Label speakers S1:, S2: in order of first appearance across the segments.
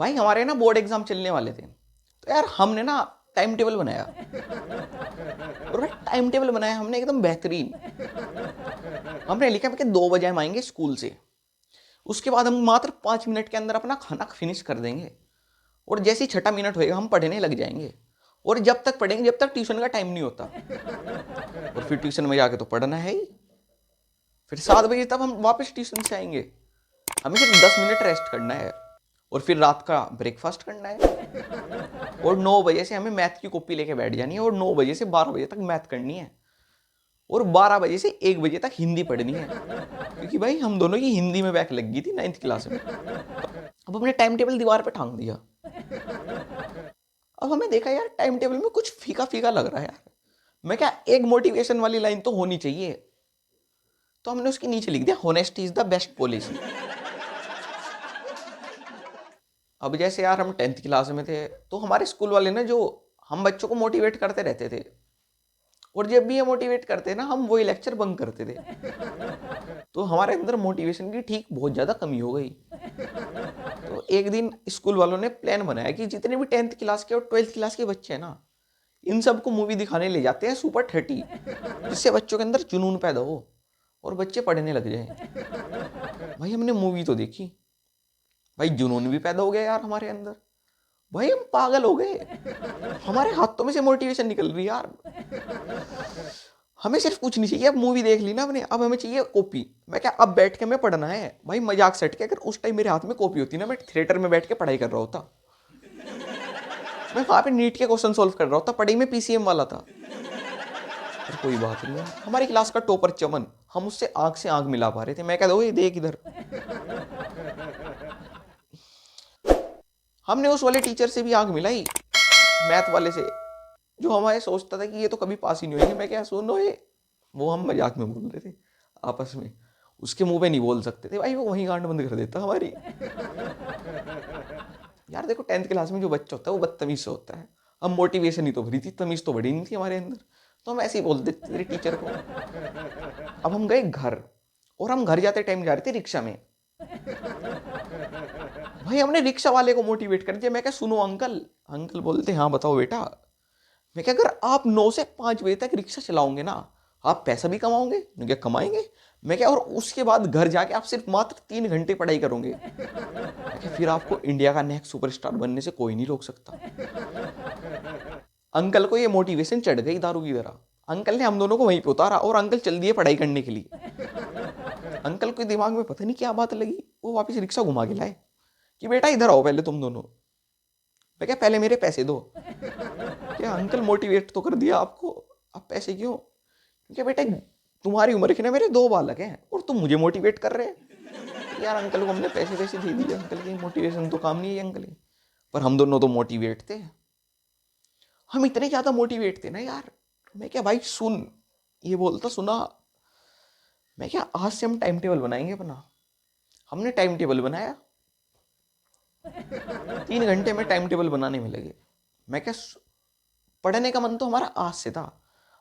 S1: भाई हमारे ना बोर्ड एग्जाम चलने वाले थे, तो यार हमने ना टाइम टेबल बनाया। और भाई टाइम टेबल बनाया हमने एकदम बेहतरीन। हमने लिखा कि 2 बजे हम आएंगे स्कूल से, उसके बाद हम मात्र 5 मिनट के अंदर अपना खाना फिनिश कर देंगे, और जैसे ही छठा मिनट होएगा हम पढ़ने लग जाएंगे, और जब तक पढ़ेंगे जब तक ट्यूशन का टाइम नहीं होता। और फिर ट्यूशन में जाके तो पढ़ना है ही। फिर 7 बजे तब हम वापस ट्यूशन से आएंगे, हमें सिर्फ 10 मिनट रेस्ट करना है, और फिर रात का ब्रेकफास्ट करना है। और 9 बजे से हमें मैथ की कॉपी लेके बैठ जानी है, और 9 बजे से 12 बजे तक मैथ करनी है, और 12 बजे से 1 बजे तक हिंदी पढ़नी है, क्योंकि भाई हम दोनों की हिंदी में बैक लग गई थी 9th क्लास में। अब हमने टाइम टेबल दीवार पे टांग दिया। अब हमें देखा यार टाइम टेबल में कुछ फीका फीका लग रहा है यार। मैं क्या, एक मोटिवेशन वाली लाइन तो होनी चाहिए। तो हमने उसके नीचे लिख दिया, honesty is the best policy. अब जैसे यार हम 10th क्लास में थे, तो हमारे स्कूल वाले ना, जो हम बच्चों को मोटिवेट करते रहते थे, और जब भी ये मोटिवेट करते ना हम वही लेक्चर बंक करते थे। तो हमारे अंदर मोटिवेशन की ठीक बहुत ज़्यादा कमी हो गई। तो एक दिन स्कूल वालों ने प्लान बनाया कि जितने भी 10th क्लास के और 12th क्लास के बच्चे हैं ना, इन सबको मूवी दिखाने ले जाते हैं सुपर 30, जिससे बच्चों के अंदर जुनून पैदा हो और बच्चे पढ़ने लग जाएं। भाई हमने मूवी तो देखी, भाई जुनून भी पैदा हो गया यार हमारे अंदर। भाई हम पागल हो गए, हमारे हाथों में से मोटिवेशन निकल रही यार। हमें सिर्फ कुछ नहीं चाहिए, अब मूवी देख ली ना हमने, अब हमें चाहिए कॉपी। मैं क्या, अब बैठ के हमें पढ़ना है। भाई मजाक सेट के, अगर उस टाइम मेरे हाथ में कॉपी होती ना, मैं थिएटर में बैठ के पढ़ाई कर रहा होता। मैं वहां पे नीट के क्वेश्चन सोल्व कर रहा होता, पढ़ाई में पीसीएम वाला था। पर कोई बात नहीं है, हमारी क्लास का टॉपर चमन, हम उससे आंख से आंख मिला पा रहे थे। मैं कह दो ये देख इधर। हमने उस वाले टीचर से भी आंख मिलाई, मैथ वाले से, जो हमारे सोचता था कि ये तो कभी पास ही नहीं होंगे। मैं क्या, सुनो ये, वो हम मजाक में बोल रहे थे आपस में, उसके मुंह पे नहीं बोल सकते थे भाई, वो वहीं गांड बंद कर देता हमारी। यार देखो 10th क्लास में जो बच्चा होता है वो बदतमीज से होता है। हम मोटिवेशन ही तो भरी थी, तमीज तो बढ़ी नहीं थी हमारे अंदर, तो हम ऐसे ही बोल देते थे टीचर को। अब हम गए घर, और हम घर जाते टाइम जा रहे थे रिक्शा में। भाई हमने रिक्शा वाले को मोटिवेट कर दिया। मैं क्या, सुनो अंकल। अंकल बोलते हाँ बताओ बेटा। मैं क्या, अगर आप 9 से 5 बजे तक रिक्शा चलाओगे ना, आप पैसा भी कमाओगे। मैं क्या, कमाएंगे। मैं क्या, और उसके बाद घर जाके आप सिर्फ मात्र 3 घंटे पढ़ाई करोगे। मैं क्या, फिर आपको इंडिया का नेक्स्ट सुपरस्टार बनने से कोई नहीं रोक सकता। अंकल को ये मोटिवेशन चढ़ गई दारू की तरह। अंकल ने हम दोनों को वहीं पे उतारा, और अंकल चल दिए पढ़ाई करने के लिए। अंकल के दिमाग में पता नहीं क्या बात लगी, वो वापस रिक्शा घुमा के लाए कि बेटा इधर आओ पहले तुम दोनों। मैं क्या, पहले मेरे पैसे दो। क्या अंकल, मोटिवेट तो कर दिया आपको, अब पैसे क्यों? क्या बेटा, तुम्हारी उम्र के ना मेरे 2 बालक हैं, और तुम मुझे मोटिवेट कर रहे हैं। यार अंकल को हमने पैसे वैसे दे दिए, अंकल की मोटिवेशन तो काम नहीं है अंकल की। पर हम दोनों तो मोटिवेट थे, हम इतने ज्यादा मोटिवेट थे ना यार। मैं क्या भाई सुन, ये बोलता सुना। मैं क्या, आज से हम टाइम टेबल बनाएंगे अपना। हमने टाइम टेबल बनाया, 3 घंटे में टाइम टेबल बनाने में लगे। मैं क्या, पढ़ने का मन तो हमारा आज से था,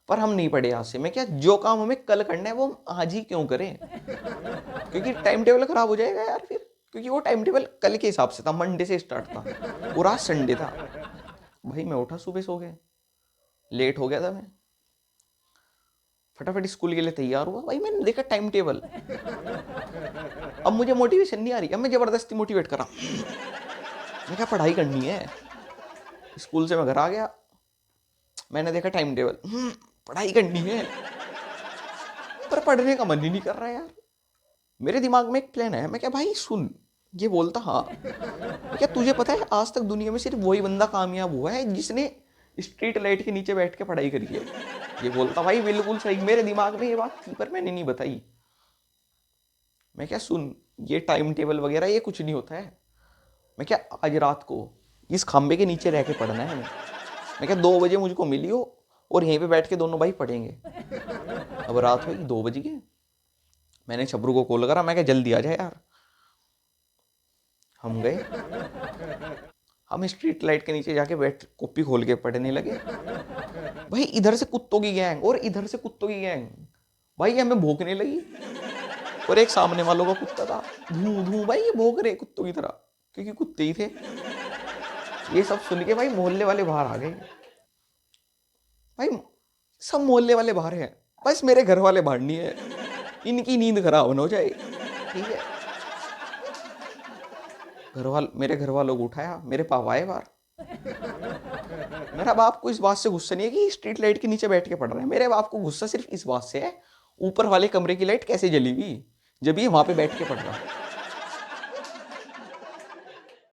S1: पर हम नहीं पढ़े आज से। मैं क्या, जो काम हमें कल करना है वो हम आज ही क्यों करें, क्योंकि टाइम टेबल खराब हो जाएगा यार फिर। क्योंकि वो टाइम टेबल कल के हिसाब से था, मंडे से स्टार्ट था, और आज संडे था। भाई मैं उठा, सुबह सो गए, लेट हो गया था मैं, फटाफट स्कूल के लिए तैयार हुआ। भाई मैंने देखा टाइम टेबल, अब मुझे मोटिवेशन नहीं आ रही, अब मैं जबरदस्ती मोटिवेट कर रहा हूं। मैं क्या, पढ़ाई करनी है। स्कूल से मैं घर आ गया, मैंने देखा टाइम टेबल, पढ़ाई करनी है, पर पढ़ने का मन ही नहीं कर रहा यार। मेरे दिमाग में एक प्लान है। मैं क्या भाई सुन, ये बोलता हाँ। मैं क्या, तुझे पता है आज तक दुनिया में सिर्फ वही बंदा कामयाब हुआ है जिसने स्ट्रीट लाइट के नीचे बैठ के पढ़ाई करी है। ये बोलता भाई बिल्कुल सही, मेरे दिमाग में ये बात थी पर मैंने नहीं बताई। मैं क्या सुन, ये टाइम टेबल वगैरह ये कुछ नहीं होता है। मैं क्या, आज रात को इस खंबे के नीचे रह के पढ़ना है हमें। मैं क्या, 2 बजे मुझको मिली हो, और यहीं पे बैठ के दोनों भाई पढ़ेंगे। अब रात हुई, 2 बज गए। मैंने छबरू को कॉल करा, मैं क्या जल्दी आ जाए यार। हम गए, हम स्ट्रीट लाइट के नीचे जाके बैठ कॉपी खोल के पढ़ने लगे। भाई इधर से कुत्तों की गैंग और इधर से कुत्तों की गैंग, भाई हमें भौंकने लगी। और एक सामने वालों का कुत्ता था, धू धू, भाई ये भौंक रहे कुत्तों की तरह, क्योंकि कुत्ते ही थे। ये सब सुन के भाई मोहल्ले वाले बाहर आ गए। भाई सब मोहल्ले वाले बाहर हैं, बस मेरे घर वाले बाहर नहीं है, इनकी नींद खराब न हो जाए। ठीक है, मेरे घर वालों को उठाया, मेरे पापा आए बाहर। मेरा बाप को इस बात से गुस्सा नहीं है कि स्ट्रीट लाइट के नीचे बैठ के पढ़ रहा है, मेरे बाप को गुस्सा सिर्फ इस बात से है ऊपर वाले कमरे की लाइट कैसे जली हुई जब ये वहां पे बैठ के पढ़ रहा है।